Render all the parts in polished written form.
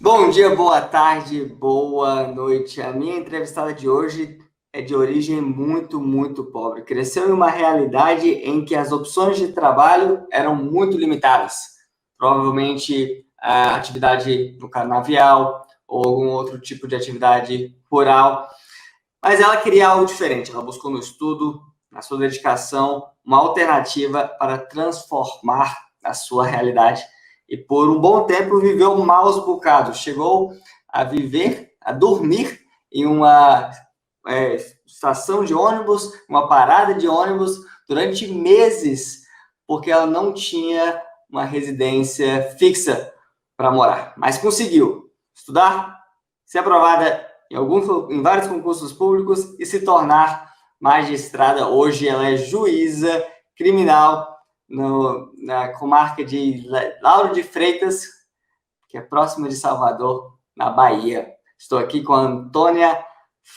Bom dia, boa tarde, boa noite. A minha entrevistada de hoje é de origem muito pobre. Cresceu em uma realidade em que as opções de trabalho eram muito limitadas. Provavelmente a atividade no canavial ou algum outro tipo de atividade rural. Mas ela queria algo diferente. Ela buscou no estudo, na sua dedicação, uma alternativa para transformar a sua realidade. E por um bom tempo viveu maus bocados. Chegou a dormir em uma estação de ônibus, uma parada de ônibus, durante meses, porque ela não tinha uma residência fixa para morar. Mas conseguiu estudar, ser aprovada em vários concursos públicos e se tornar magistrada. Hoje ela é juíza criminal na comarca de Lauro de Freitas, que é próxima de Salvador, na Bahia. Estou aqui com a Antônia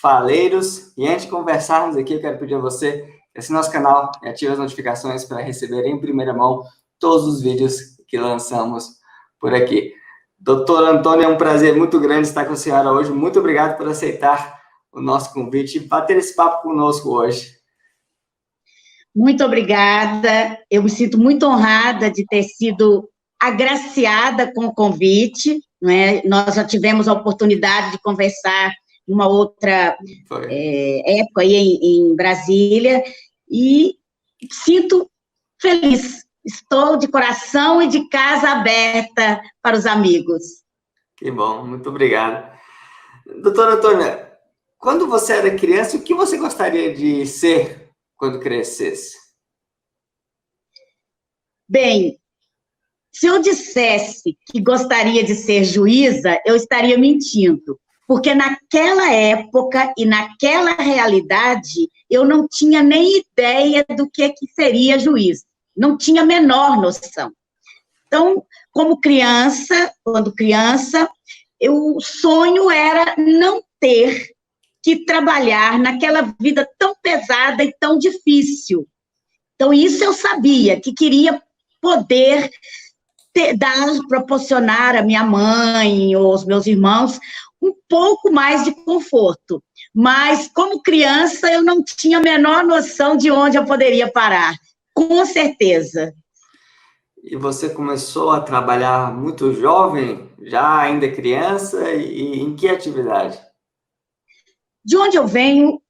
Faleiros e antes de conversarmos aqui, eu quero pedir a você que assine nosso canal e ative as notificações para receber em primeira mão todos os vídeos que lançamos por aqui. Doutora Antônia, é um prazer muito grande estar com a senhora hoje. Muito obrigado por aceitar o nosso convite e bater esse papo conosco hoje. Muito obrigada. Eu me sinto muito honrada de ter sido agraciada com o convite, não é? Nós já tivemos a oportunidade de conversar em uma outra época aí em Brasília e sinto feliz. Estou de coração e de casa aberta para os amigos. Que bom, muito obrigado. Doutora Antônia, quando você era criança, o que você gostaria de ser quando crescesse? Bem, se eu dissesse que gostaria de ser juíza, eu estaria mentindo, porque naquela época e naquela realidade, eu não tinha nem ideia do que seria juiz, não tinha a menor noção. Então, quando criança, o sonho era não ter que trabalhar naquela vida tão pesada e tão difícil. Então, isso eu sabia, que queria poder proporcionar à minha mãe ou aos meus irmãos um pouco mais de conforto. Mas, como criança, eu não tinha a menor noção de onde eu poderia parar, com certeza. E você começou a trabalhar muito jovem, já ainda criança, e em que atividade? De onde eu venho,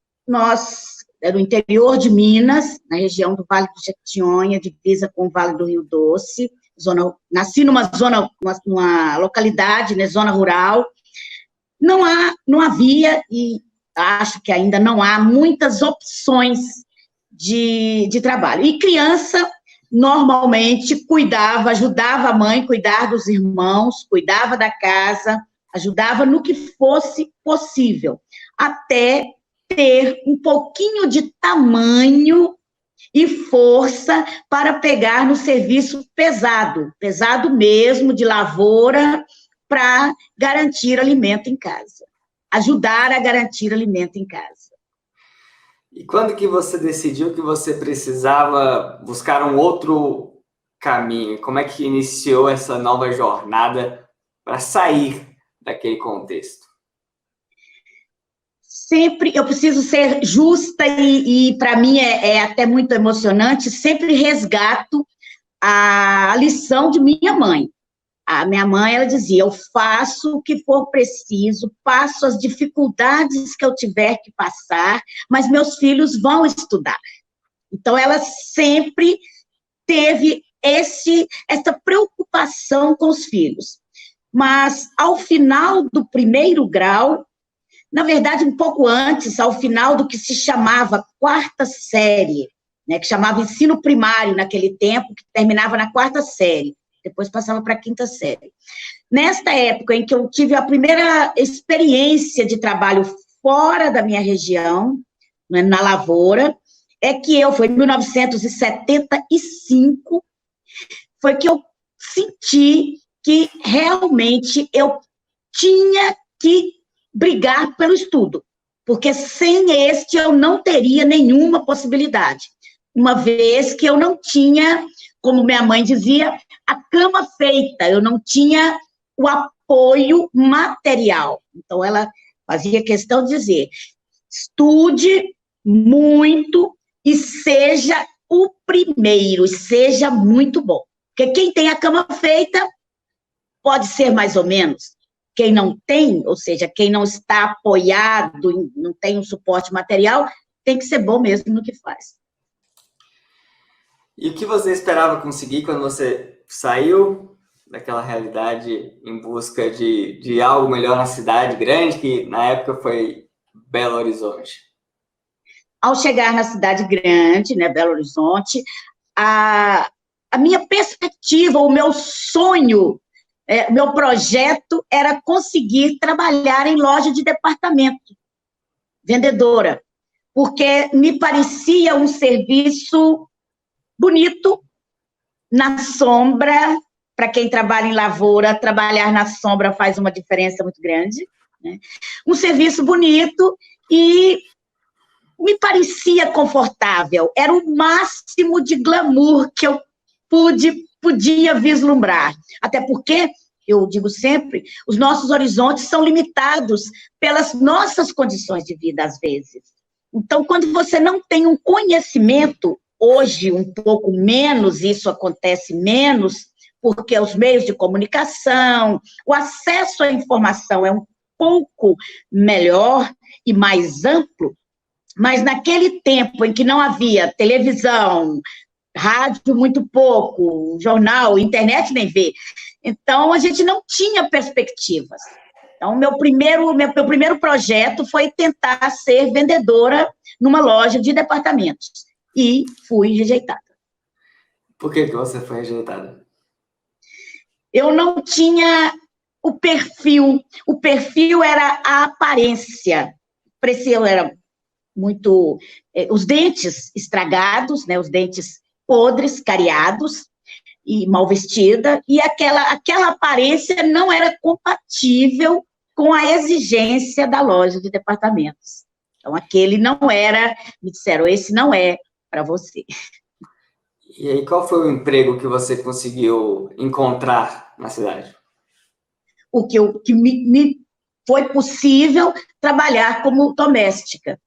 é do interior de Minas, na região do Vale do Jequitinhonha, divisa com o Vale do Rio Doce. Nasci numa localidade, né, zona rural. Não havia, e acho que ainda não há, muitas opções de trabalho. E criança, normalmente, ajudava a mãe a cuidar dos irmãos, cuidava da casa, ajudava no que fosse possível, até ter um pouquinho de tamanho e força para pegar no serviço pesado mesmo, de lavoura, para garantir alimento em casa, ajudar a garantir alimento em casa. E quando que você decidiu que você precisava buscar um outro caminho? Como é que iniciou essa nova jornada para sair daquele contexto? Sempre, eu preciso ser justa e para mim é até muito emocionante, sempre resgato a lição de minha mãe. A minha mãe, ela dizia, eu faço o que for preciso, passo as dificuldades que eu tiver que passar, mas meus filhos vão estudar. Então, ela sempre teve essa preocupação com os filhos. Mas, ao final do primeiro grau, na verdade, um pouco antes, ao final do que se chamava quarta série, né, que chamava ensino primário naquele tempo, que terminava na quarta série, depois passava para a quinta série. Nesta época em que eu tive a primeira experiência de trabalho fora da minha região, né, na lavoura, foi em 1975, foi que eu senti que realmente eu tinha que brigar pelo estudo, porque sem este eu não teria nenhuma possibilidade, uma vez que eu não tinha, como minha mãe dizia, a cama feita, eu não tinha o apoio material. Então, ela fazia questão de dizer, estude muito e seja o primeiro, e seja muito bom. Porque quem tem a cama feita pode ser mais ou menos. Quem não tem, ou seja, quem não está apoiado, não tem um suporte material, tem que ser bom mesmo no que faz. E o que você esperava conseguir quando você saiu daquela realidade em busca de algo melhor na cidade grande, que na época foi Belo Horizonte? Ao chegar na cidade grande, né, Belo Horizonte, a minha perspectiva, o meu sonho, meu projeto era conseguir trabalhar em loja de departamento, vendedora, porque me parecia um serviço bonito, na sombra. Para quem trabalha em lavoura, trabalhar na sombra faz uma diferença muito grande, né? Um serviço bonito e me parecia confortável, era o máximo de glamour que eu podia vislumbrar, até porque, eu digo sempre, os nossos horizontes são limitados pelas nossas condições de vida, às vezes. Então, quando você não tem um conhecimento, hoje um pouco menos, isso acontece menos, porque os meios de comunicação, o acesso à informação é um pouco melhor e mais amplo, mas naquele tempo em que não havia televisão, rádio muito pouco, jornal, internet nem vê, então a gente não tinha perspectivas. Então, meu primeiro projeto foi tentar ser vendedora numa loja de departamentos, e fui rejeitada. Por que você foi rejeitada? Eu não tinha o perfil era a aparência, eu era muito, os dentes estragados, né, os dentes podres, cariados, e mal vestida, e aquela aparência não era compatível com a exigência da loja de departamentos. Então, aquele não era, me disseram, esse não é para você. E aí, qual foi o emprego que você conseguiu encontrar na cidade? O que me foi possível trabalhar como doméstica,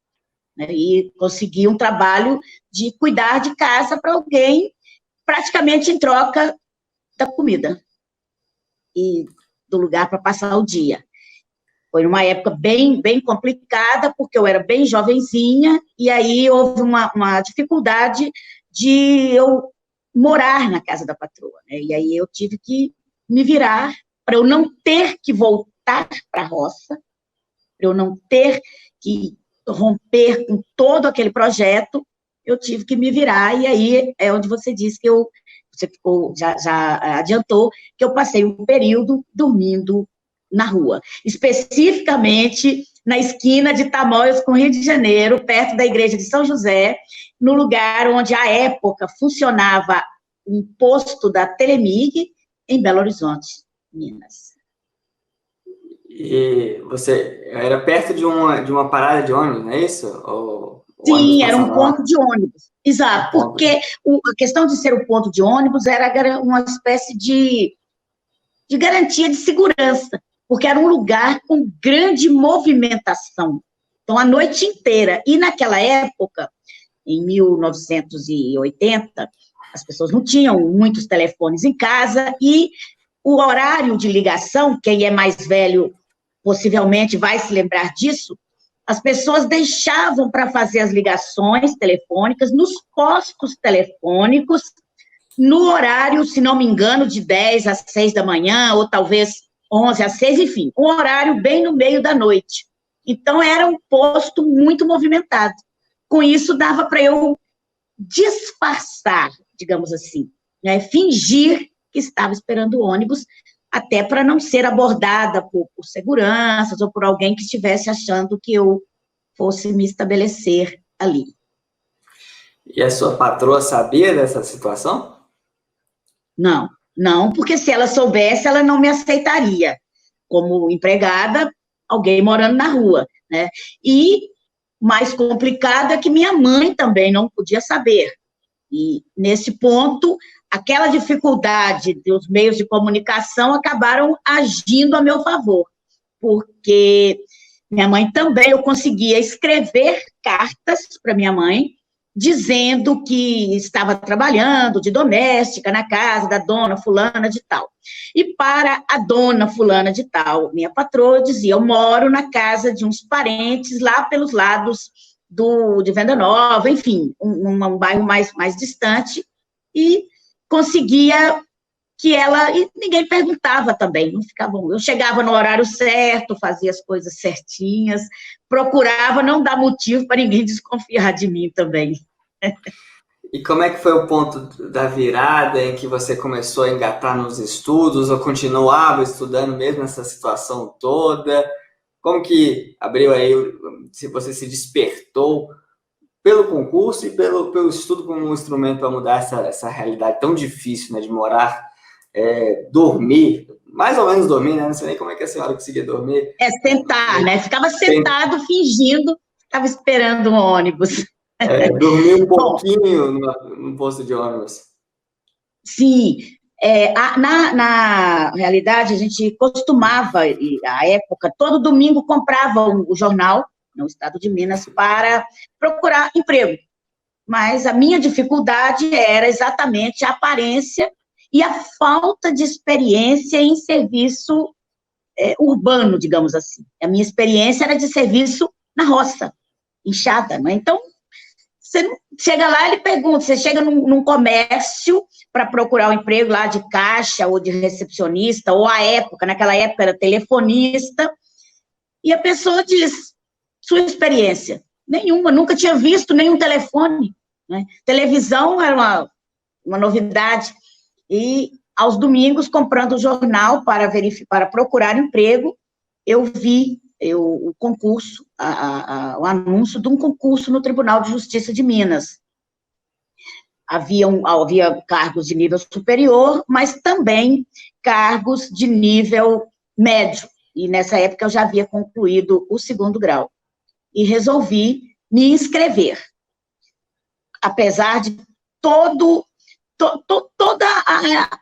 né, e conseguir um trabalho de cuidar de casa para alguém, praticamente em troca da comida e do lugar para passar o dia. Foi uma época bem complicada, porque eu era bem jovenzinha, e aí houve uma dificuldade de eu morar na casa da patroa, né? E aí eu tive que me virar para eu não ter que voltar para a roça, para eu não ter que romper com todo aquele projeto, eu tive que me virar, e aí é onde você disse que você já adiantou, que eu passei um período dormindo na rua, especificamente na esquina de Tamoios com Rio de Janeiro, perto da igreja de São José, no lugar onde, à época, funcionava um posto da Telemig, em Belo Horizonte, Minas. E você era perto de uma parada de ônibus, não é isso? Sim, era um ponto de ônibus. Exato, porque a questão de ser um ponto de ônibus era uma espécie de garantia de segurança, porque era um lugar com grande movimentação. Então, a noite inteira. E naquela época, em 1980, as pessoas não tinham muitos telefones em casa, e o horário de ligação, quem é mais velho possivelmente vai se lembrar disso, as pessoas deixavam para fazer as ligações telefônicas nos postos telefônicos, no horário, se não me engano, de 10 às 6 da manhã, ou talvez 11 às 6, enfim, um horário bem no meio da noite. Então, era um posto muito movimentado. Com isso, dava para eu disfarçar, digamos assim, né? Fingir que estava esperando o ônibus, até para não ser abordada por seguranças ou por alguém que estivesse achando que eu fosse me estabelecer ali. E a sua patroa sabia dessa situação? Não, porque se ela soubesse, ela não me aceitaria como empregada, alguém morando na rua, né? E mais complicado é que minha mãe também não podia saber. E, nesse ponto, aquela dificuldade dos meios de comunicação acabaram agindo a meu favor, porque minha mãe também, eu conseguia escrever cartas para minha mãe, dizendo que estava trabalhando de doméstica na casa da dona fulana de tal. E para a dona fulana de tal, minha patroa, eu dizia, eu moro na casa de uns parentes lá pelos lados de Venda Nova, enfim, um bairro mais distante, e conseguia que ela, e ninguém perguntava também, não ficava bom. Eu chegava no horário certo, fazia as coisas certinhas, procurava não dar motivo para ninguém desconfiar de mim também. E como é que foi o ponto da virada em que você começou a engatar nos estudos, ou continuava estudando mesmo nessa situação toda? Como que abriu aí, se você se despertou pelo concurso e pelo estudo como um instrumento para mudar essa realidade tão difícil, né, de morar, dormir, mais ou menos dormir, né? Não sei nem como é que a senhora conseguia dormir. Sentar, né? Ficava sentado, fingindo, estava esperando um ônibus. Dormir um pouquinho no posto de ônibus. Sim. Na realidade, a gente costumava, à época, todo domingo comprava o jornal, no estado de Minas, para procurar emprego. Mas a minha dificuldade era exatamente a aparência e a falta de experiência em serviço urbano, digamos assim. A minha experiência era de serviço na roça, enxada, né? Então, você chega lá, ele pergunta, você chega num comércio para procurar um emprego lá de caixa ou de recepcionista, ou naquela época era telefonista, e a pessoa diz, sua experiência? Nenhuma, nunca tinha visto nenhum telefone, né? Televisão era uma novidade, e aos domingos, comprando o jornal para procurar emprego, eu vi o concurso, o anúncio de um concurso no Tribunal de Justiça de Minas. Havia cargos de nível superior, mas também cargos de nível médio, e nessa época eu já havia concluído o 2º grau, e resolvi me inscrever. Apesar de toda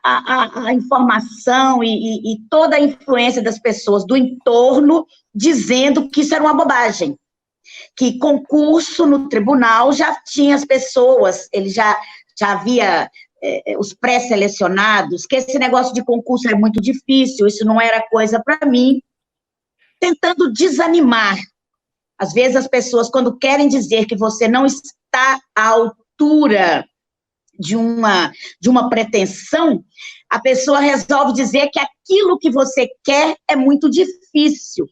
a informação e toda a influência das pessoas do entorno dizendo que isso era uma bobagem, que concurso no tribunal já tinha as pessoas, ele já havia os pré-selecionados, que esse negócio de concurso era muito difícil, isso não era coisa para mim, tentando desanimar. Às vezes as pessoas, quando querem dizer que você não está à altura de uma pretensão, a pessoa resolve dizer que aquilo que você quer é muito difícil.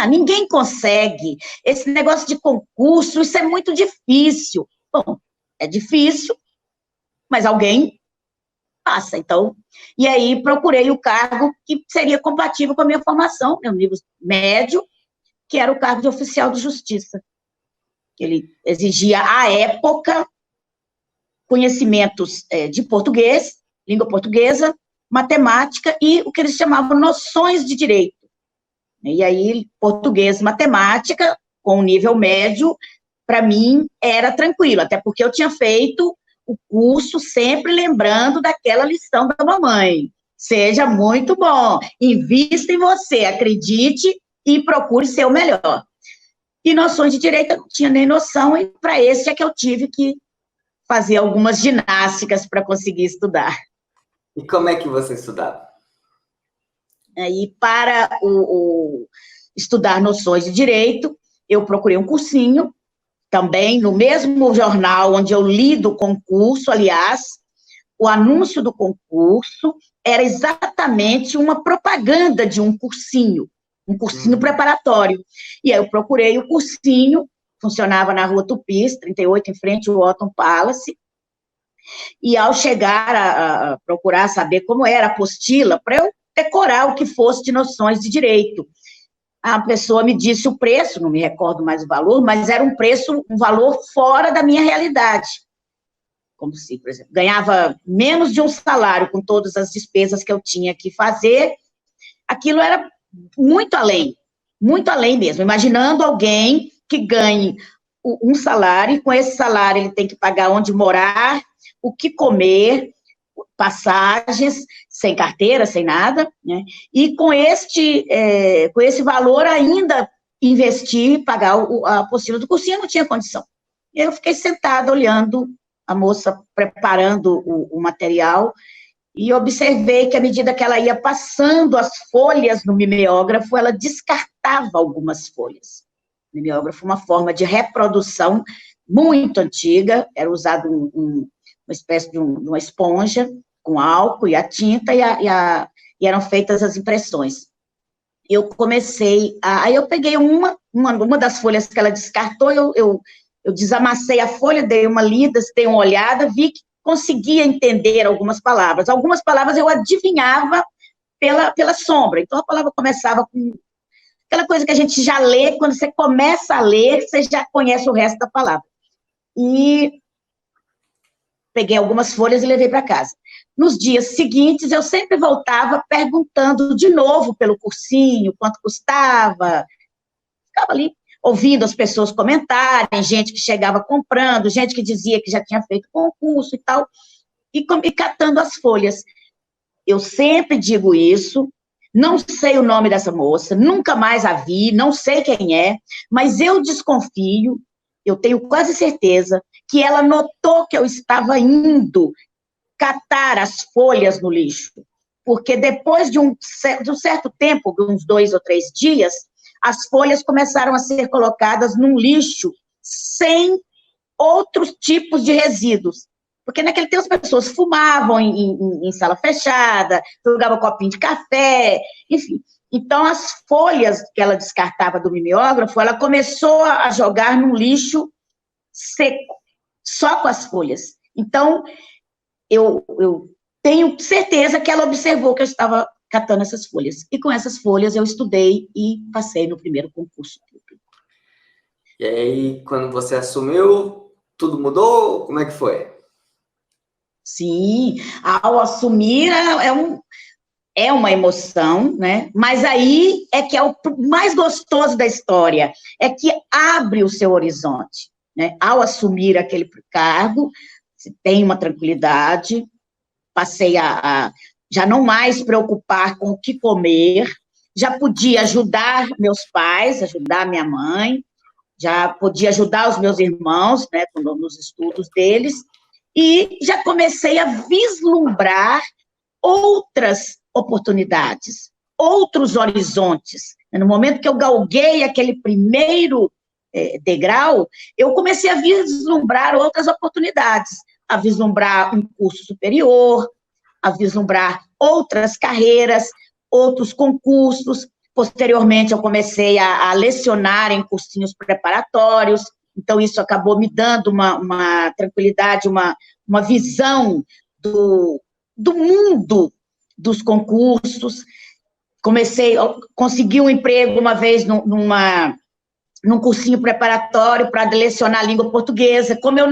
Ninguém consegue. Esse negócio de concurso, isso é muito difícil. Bom, é difícil, mas alguém passa, então. E aí procurei o cargo que seria compatível com a minha formação, meu nível médio, que era o cargo de oficial de justiça. Ele exigia, à época, conhecimentos de português, língua portuguesa, matemática e o que eles chamavam noções de direito. E aí, português, matemática, com nível médio, para mim era tranquilo, até porque eu tinha feito o curso sempre lembrando daquela lição da mamãe. Seja muito bom, invista em você, acredite e procure ser o melhor. E noções de direito eu não tinha nem noção, e para esse é que eu tive que fazer algumas ginásticas para conseguir estudar. E como é que você estudava? E para estudar noções de direito, eu procurei um cursinho, também no mesmo jornal onde eu li do concurso, aliás, o anúncio do concurso era exatamente uma propaganda de um cursinho preparatório. E aí eu procurei o cursinho, funcionava na Rua Tupis, 38, em frente ao Otton Palace, e ao chegar a procurar saber como era a apostila, para eu decorar o que fosse de noções de direito, a pessoa me disse o preço, não me recordo mais o valor, mas era um valor fora da minha realidade. Como se, por exemplo, ganhava menos de um salário com todas as despesas que eu tinha que fazer, aquilo era muito além mesmo, imaginando alguém que ganhe um salário, e com esse salário ele tem que pagar onde morar, o que comer, passagens, sem carteira, sem nada, né? E com esse valor ainda investir, pagar a apostila do cursinho, não tinha condição. Eu fiquei sentada olhando a moça preparando o material e observei que, à medida que ela ia passando as folhas no mimeógrafo, ela descartava algumas folhas. O mimeógrafo é uma forma de reprodução muito antiga, era usado uma espécie de uma esponja com álcool e a tinta, e eram feitas as impressões. Eu comecei, aí eu peguei uma das folhas que ela descartou, eu desamassei a folha, dei uma lida, dei uma olhada, vi que conseguia entender algumas palavras. Algumas palavras eu adivinhava pela sombra. Então, a palavra começava com aquela coisa que a gente já lê, quando você começa a ler, você já conhece o resto da palavra. E peguei algumas folhas e levei para casa. Nos dias seguintes, eu sempre voltava perguntando de novo pelo cursinho, quanto custava. Ficava ali, ouvindo as pessoas comentarem, gente que chegava comprando, gente que dizia que já tinha feito concurso e tal, e catando as folhas. Eu sempre digo isso, não sei o nome dessa moça, nunca mais a vi, não sei quem é, mas eu desconfio, eu tenho quase certeza, que ela notou que eu estava indo catar as folhas no lixo, porque depois de um certo tempo, de uns 2 ou 3 dias, as folhas começaram a ser colocadas num lixo sem outros tipos de resíduos. Porque naquele tempo as pessoas fumavam em sala fechada, jogavam copinho de café, enfim. Então, as folhas que ela descartava do mimeógrafo, ela começou a jogar num lixo seco, só com as folhas. Então, eu tenho certeza que ela observou que eu estava catando essas folhas. E com essas folhas eu estudei e passei no primeiro concurso público. E aí, quando você assumiu, tudo mudou? Como é que foi? Sim, ao assumir é uma emoção, né? Mas aí é que é o mais gostoso da história, é que abre o seu horizonte, né? Ao assumir aquele cargo, você tem uma tranquilidade, passei a já não mais preocupar com o que comer, já podia ajudar meus pais, ajudar minha mãe, já podia ajudar os meus irmãos, né, nos estudos deles, e já comecei a vislumbrar outras oportunidades, outros horizontes. No momento que eu galguei aquele primeiro degrau, eu comecei a vislumbrar outras oportunidades, a vislumbrar um curso superior, a vislumbrar outras carreiras, outros concursos. Posteriormente, eu comecei a lecionar em cursinhos preparatórios, então isso acabou me dando uma tranquilidade, uma visão do mundo dos concursos. Consegui um emprego uma vez num cursinho preparatório para lecionar língua portuguesa. Como eu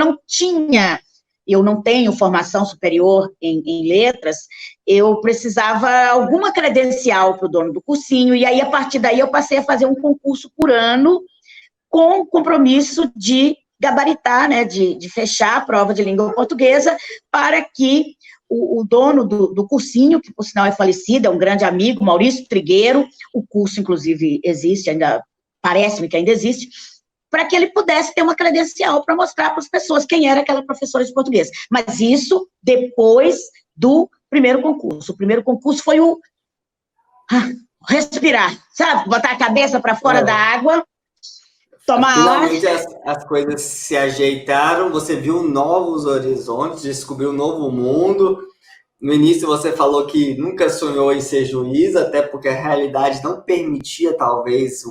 não tenho formação superior em letras, eu precisava alguma credencial para o dono do cursinho, e aí, a partir daí, eu passei a fazer um concurso por ano, com compromisso de gabaritar, né, de fechar a prova de língua portuguesa, para que o dono do cursinho, que por sinal é falecido, é um grande amigo, Maurício Trigueiro, o curso, inclusive, existe, ainda parece-me que ainda existe, para que ele pudesse ter uma credencial para mostrar para as pessoas quem era aquela professora de português. Mas isso depois do primeiro concurso. O primeiro concurso foi o respirar, sabe? Botar a cabeça para fora da água, tomar Finalmente ar. as coisas se ajeitaram, você viu novos horizontes, descobriu um novo mundo. No início você falou que nunca sonhou em ser juiz, até porque a realidade não permitia, talvez,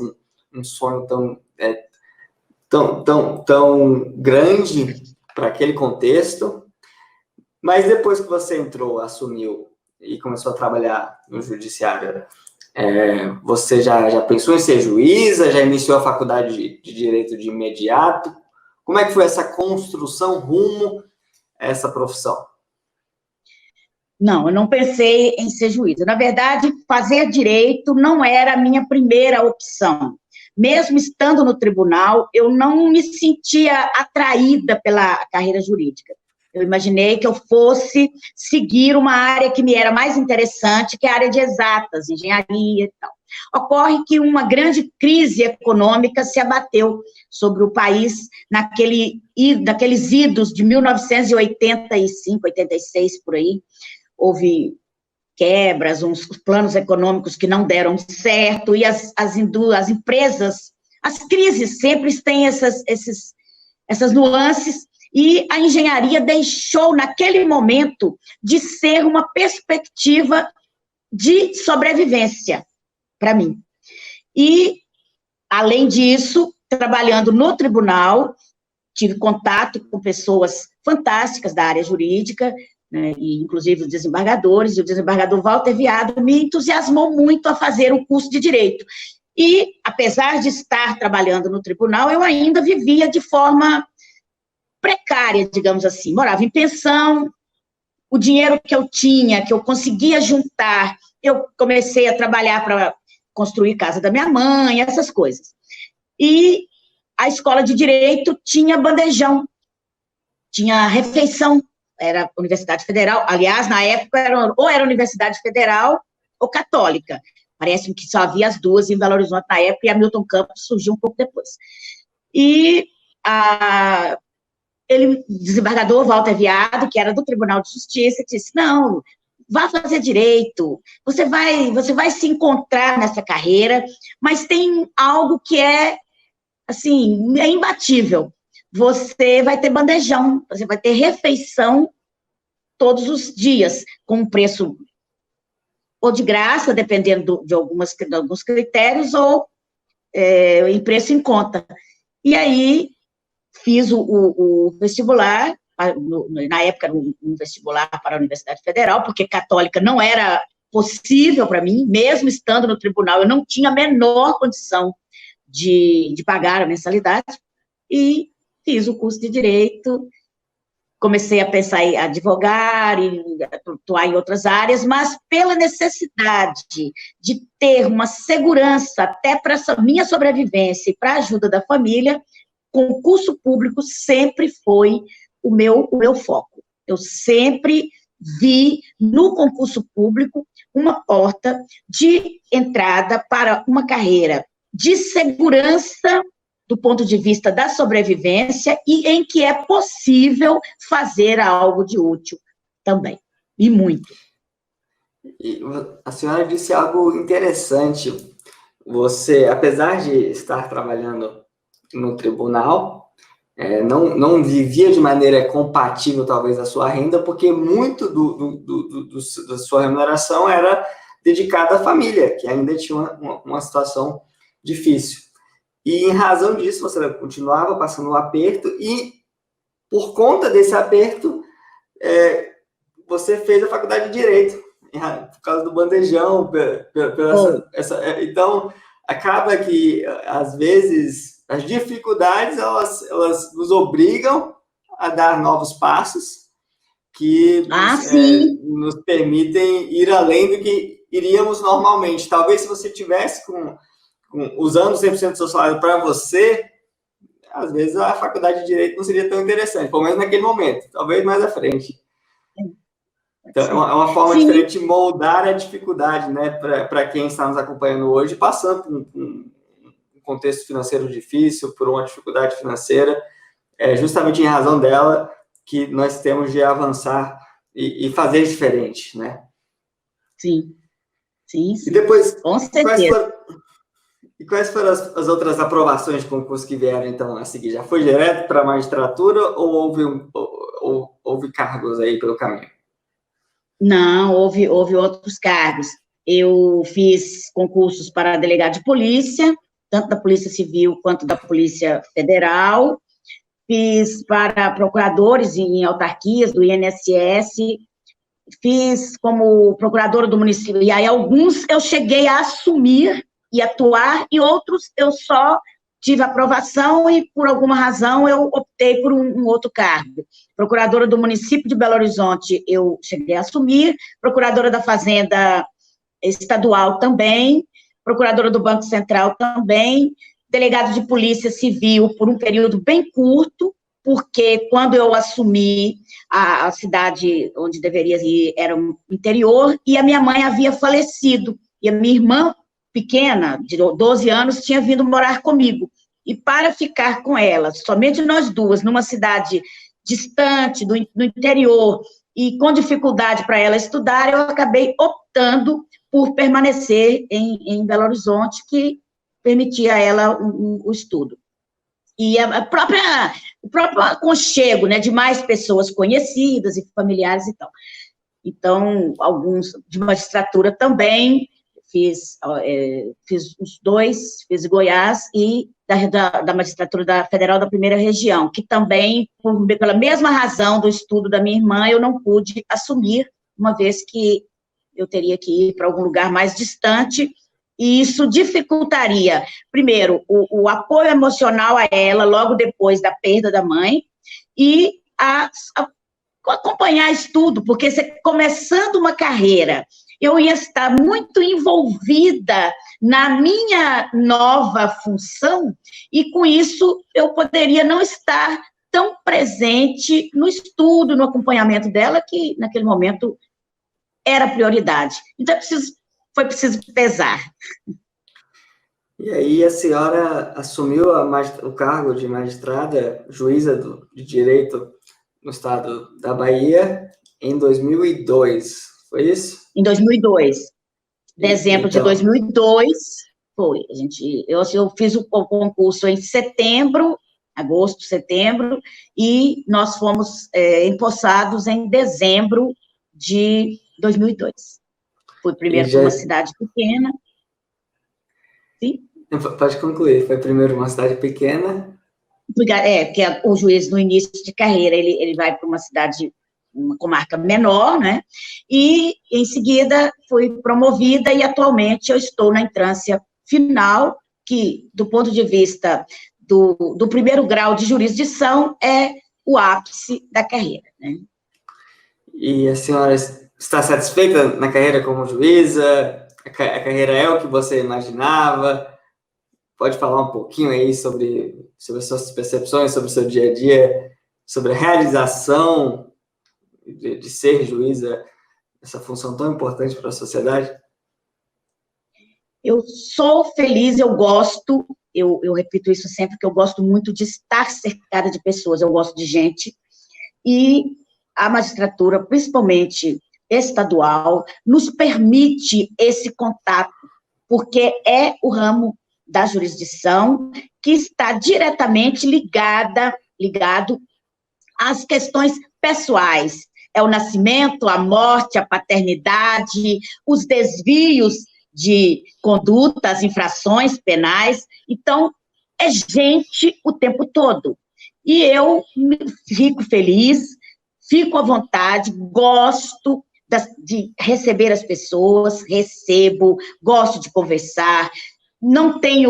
um sonho tão grande para aquele contexto. Mas depois que você entrou, assumiu e começou a trabalhar no judiciário, você já pensou em ser juíza? Já iniciou a faculdade de Direito de imediato? Como é que foi essa construção rumo a essa profissão? Não, eu não pensei em ser juíza. Na verdade, fazer direito não era a minha primeira opção. Mesmo estando no tribunal, eu não me sentia atraída pela carreira jurídica. Eu imaginei que eu fosse seguir uma área que me era mais interessante, que é a área de exatas, engenharia e tal. Ocorre que uma grande crise econômica se abateu sobre o país naqueles idos de 1985, 86, por aí. Houve quebras, uns planos econômicos que não deram certo, e as empresas, as crises sempre têm essas nuances, e a engenharia deixou, naquele momento, de ser uma perspectiva de sobrevivência para mim. E, além disso, trabalhando no tribunal, tive contato com pessoas fantásticas da área jurídica, né, e inclusive os desembargadores, e o desembargador Walter Viado me entusiasmou muito a fazer um curso de Direito. E, apesar de estar trabalhando no tribunal, eu ainda vivia de forma precária, digamos assim, morava em pensão, o dinheiro que eu tinha, que eu conseguia juntar, eu comecei a trabalhar para construir casa da minha mãe, essas coisas. E a escola de Direito tinha bandejão, tinha refeição, era Universidade Federal, aliás, na época, ou era Universidade Federal ou Católica, parece que só havia as duas em Belo Horizonte na época, e a Milton Campos surgiu um pouco depois. E o desembargador Walter Viado, que era do Tribunal de Justiça, disse, não, vá fazer Direito, você vai se encontrar nessa carreira, mas tem algo que é, assim, é imbatível. Você vai ter bandejão, você vai ter refeição todos os dias, com um preço ou de graça, dependendo de alguns critérios, ou em preço em conta. E aí, fiz o vestibular, na época era um vestibular para a Universidade Federal, porque católica não era possível para mim, mesmo estando no tribunal, eu não tinha a menor condição de pagar a mensalidade, e fiz o curso de Direito, comecei a pensar em advogar e atuar em outras áreas, mas pela necessidade de ter uma segurança até para a minha sobrevivência e para a ajuda da família, concurso público sempre foi o meu foco. Eu sempre vi no concurso público uma porta de entrada para uma carreira de segurança do ponto de vista da sobrevivência e em que é possível fazer algo de útil também, e muito. E a senhora disse algo interessante. Você, apesar de estar trabalhando no tribunal, não vivia de maneira compatível, talvez, a sua renda, porque muito da sua remuneração era dedicada à família, que ainda tinha uma situação difícil. E, em razão disso, você continuava passando um aperto, e, por conta desse aperto, você fez a faculdade de Direito, por causa do bandejão, então, acaba que, às vezes, as dificuldades, elas nos obrigam a dar novos passos, que nos permitem ir além do que iríamos normalmente. Talvez, se você tivesse usando 100% do seu salário para você, às vezes a faculdade de Direito não seria tão interessante, pelo menos naquele momento, talvez mais à frente. Então, é uma forma diferente de moldar a dificuldade, né, para quem está nos acompanhando hoje, passando por um contexto financeiro difícil, por uma dificuldade financeira, justamente em razão dela que nós temos de avançar e fazer diferente, né? Sim. E depois, com certeza. Quais foram as outras aprovações de concurso que vieram, então, a seguir? Já foi direto para a magistratura ou houve cargos aí pelo caminho? Não, houve outros cargos. Eu fiz concursos para delegado de polícia, tanto da Polícia Civil quanto da Polícia Federal. Fiz para procuradores em autarquias do INSS. Fiz como procuradora do município. E aí, alguns eu cheguei a assumir e atuar, e outros eu só tive aprovação e, por alguma razão, eu optei por um outro cargo. Procuradora do município de Belo Horizonte, eu cheguei a assumir, procuradora da Fazenda Estadual também, procuradora do Banco Central também, delegado de Polícia Civil por um período bem curto, porque quando eu assumi a cidade onde deveria ir era o interior, e a minha mãe havia falecido, e a minha irmã pequena, de 12 anos, tinha vindo morar comigo. E para ficar com ela, somente nós duas, numa cidade distante, no interior, e com dificuldade para ela estudar, eu acabei optando por permanecer em Belo Horizonte, que permitia a ela o estudo. E o próprio aconchego, né, de mais pessoas conhecidas e familiares e tal. Então, alguns de magistratura também, fiz os dois, fiz Goiás e da magistratura da Federal da Primeira Região, que também, pela mesma razão do estudo da minha irmã, eu não pude assumir, uma vez que eu teria que ir para algum lugar mais distante, e isso dificultaria, primeiro, o apoio emocional a ela, logo depois da perda da mãe, e acompanhar estudo, porque você, começando uma carreira, eu ia estar muito envolvida na minha nova função, e com isso eu poderia não estar tão presente no estudo, no acompanhamento dela, que naquele momento era prioridade. Então, foi preciso pesar. E aí a senhora assumiu o cargo de magistrada, juíza de direito no estado da Bahia em 2002, foi isso? Em 2002. Dezembro de 2002, foi. Eu fiz o concurso em setembro, agosto, setembro, e nós fomos empossados em dezembro de 2002. Fui primeiro para uma cidade pequena. Sim? Pode concluir. Foi primeiro uma cidade pequena. Que o juiz, no início de carreira, ele vai para uma cidade, uma comarca menor, né? E, em seguida, fui promovida e, atualmente, eu estou na entrância final, que, do ponto de vista do primeiro grau de jurisdição, é o ápice da carreira, né? E a senhora está satisfeita na carreira como juíza? A carreira é o que você imaginava? Pode falar um pouquinho aí sobre as suas percepções, sobre o seu dia a dia, sobre a realização de ser juíza, essa função tão importante para a sociedade? Eu sou feliz, eu gosto, eu repito isso sempre, que eu gosto muito de estar cercada de pessoas, eu gosto de gente, e a magistratura, principalmente estadual, nos permite esse contato, porque é o ramo da jurisdição que está diretamente ligado às questões pessoais. É o nascimento, a morte, a paternidade, os desvios de condutas, infrações penais. Então, é gente o tempo todo. E eu fico feliz, fico à vontade, gosto de receber as pessoas, recebo, gosto de conversar, não tem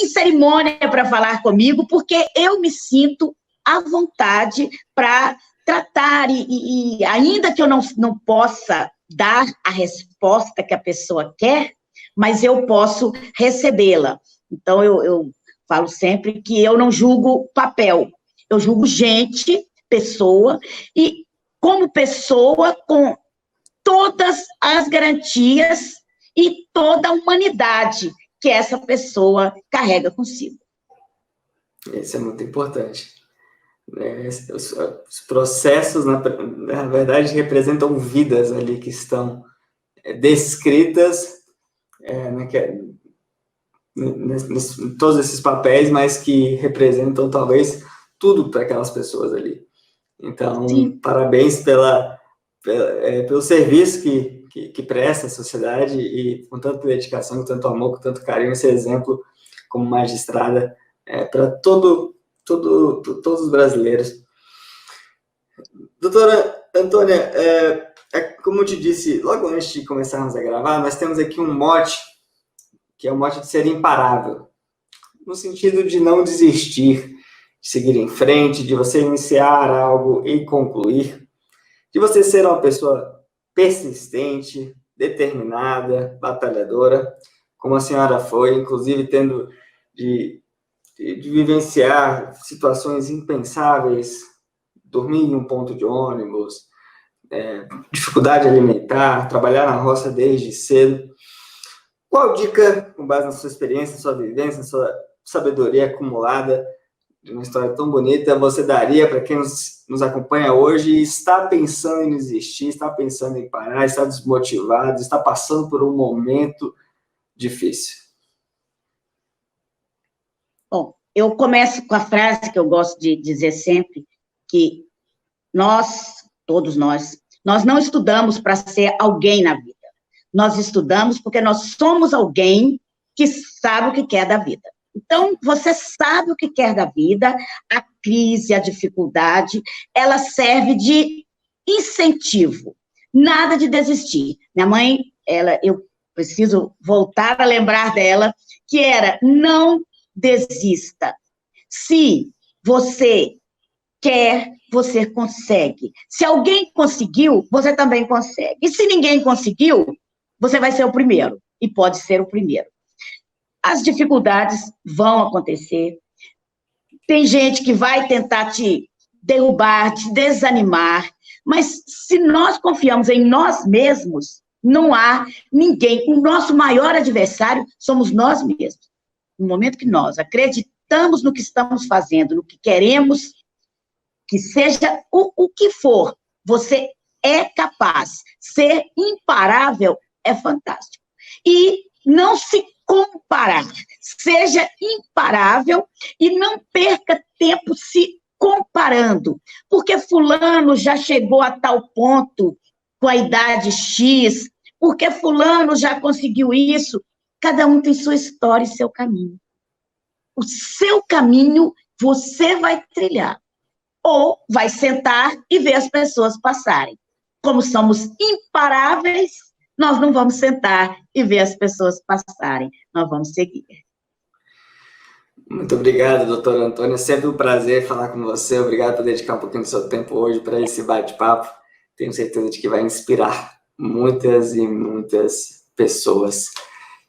cerimônia para falar comigo, porque eu me sinto à vontade para tratar, e ainda que eu não possa dar a resposta que a pessoa quer, mas eu posso recebê-la. Então, eu falo sempre que eu não julgo papel, eu julgo gente, pessoa, e como pessoa, com todas as garantias e toda a humanidade que essa pessoa carrega consigo. Isso é muito importante. Os processos, na verdade, representam vidas ali que estão descritas em todos esses papéis, mas que representam, talvez, tudo para aquelas pessoas ali. Então, sim, parabéns pelo serviço que presta à sociedade, e com tanta dedicação, com tanto amor, com tanto carinho, esse exemplo como magistrada para todos os brasileiros. Doutora Antônia, como eu te disse, logo antes de começarmos a gravar, nós temos aqui um mote, que é o mote de ser imparável, no sentido de não desistir, de seguir em frente, de você iniciar algo e concluir, de você ser uma pessoa persistente, determinada, batalhadora, como a senhora foi, inclusive tendo de de vivenciar situações impensáveis, dormir em um ponto de ônibus, dificuldade alimentar, trabalhar na roça desde cedo. Qual dica, com base na sua experiência, na sua vivência, na sua sabedoria acumulada, de uma história tão bonita, você daria para quem nos acompanha hoje e está pensando em desistir, está pensando em parar, está desmotivado, está passando por um momento difícil? Bom, eu começo com a frase que eu gosto de dizer sempre, que todos nós não estudamos para ser alguém na vida. Nós estudamos porque nós somos alguém que sabe o que quer da vida. Então, você sabe o que quer da vida, a crise, a dificuldade, ela serve de incentivo, nada de desistir. Minha mãe, eu preciso voltar a lembrar dela, que era, não desista. Se você quer, você consegue. Se alguém conseguiu, você também consegue. E se ninguém conseguiu, você vai ser o primeiro, e pode ser o primeiro. As dificuldades vão acontecer, tem gente que vai tentar te derrubar, te desanimar, mas se nós confiamos em nós mesmos, não há ninguém. O nosso maior adversário somos nós mesmos. No momento que nós acreditamos no que estamos fazendo, no que queremos, que seja o que for, você é capaz. Ser imparável é fantástico. E não se comparar. Seja imparável e não perca tempo se comparando. Porque fulano já chegou a tal ponto com a idade X, porque fulano já conseguiu isso. Cada um tem sua história e seu caminho. O seu caminho você vai trilhar. Ou vai sentar e ver as pessoas passarem. Como somos imparáveis, nós não vamos sentar e ver as pessoas passarem, nós vamos seguir. Muito obrigado, doutora Antônia, é sempre um prazer falar com você, obrigado por dedicar um pouquinho do seu tempo hoje para esse bate-papo, tenho certeza de que vai inspirar muitas e muitas pessoas.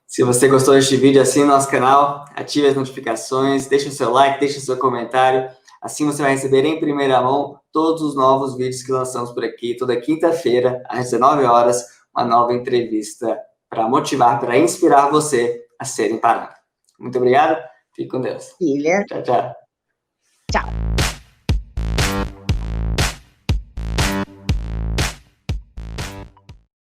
Se você gostou deste vídeo, assine o nosso canal, ative as notificações, deixe o seu like, deixe o seu comentário, assim você vai receber em primeira mão todos os novos vídeos que lançamos por aqui, toda quinta-feira, às 19 horas, uma nova entrevista para motivar, para inspirar você a ser imparável. Muito obrigado, fique com Deus. Filha. Tchau, tchau. Tchau.